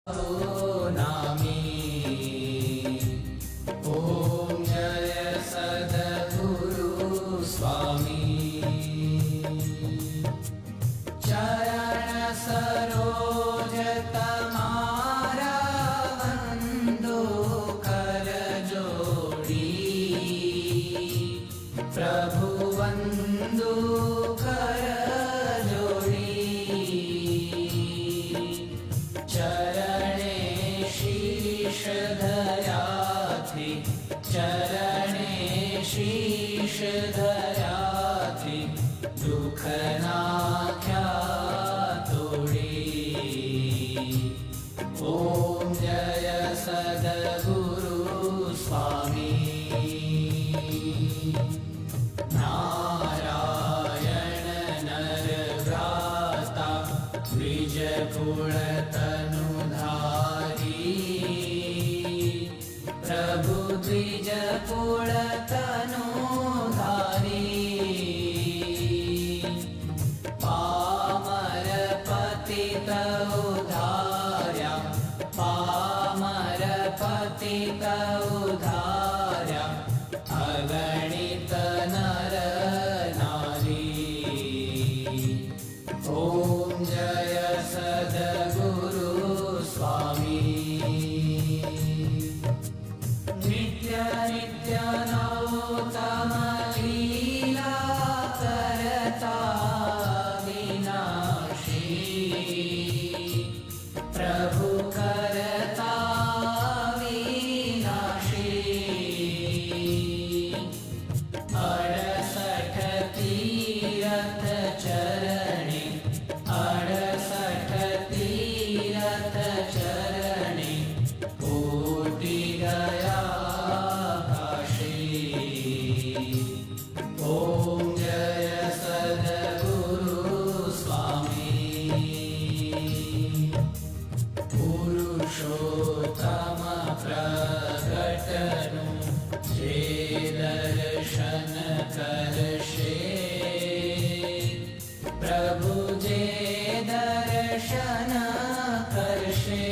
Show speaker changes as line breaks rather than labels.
ओम जय सद्गुरु स्वामी। चरण सरोज तमारा वंदो कर जोड़ी, प्रभु वंदो कर जोड़ी। चरणे शीश धरा थी, चरणे शीश धरा थी, दुख नाख्या तोड़ी। ओम जय सद्गुरु स्वामी। नारायण नर व्राता द्विज कुल तनुधारी, प्रभु द्विज कुल तनुधारी। पामर पतित उद्धार्या, पामर पतित उद्धार्या, अगणित नर नारी। ओम जय सद्गुरु स्वामी। नित्य नित्य नौतम लीला करता विनाशी, प्रभु करता विनाशी। 68 तीरथ चरणे, 68 तीरथ चरणे, कोटि गया काशी। ओम जय सद्गुरु स्वामी। पुरुषोत्तम प्रगटनु जे दर्शन करशे, प्रभु जे दर्शन करशे।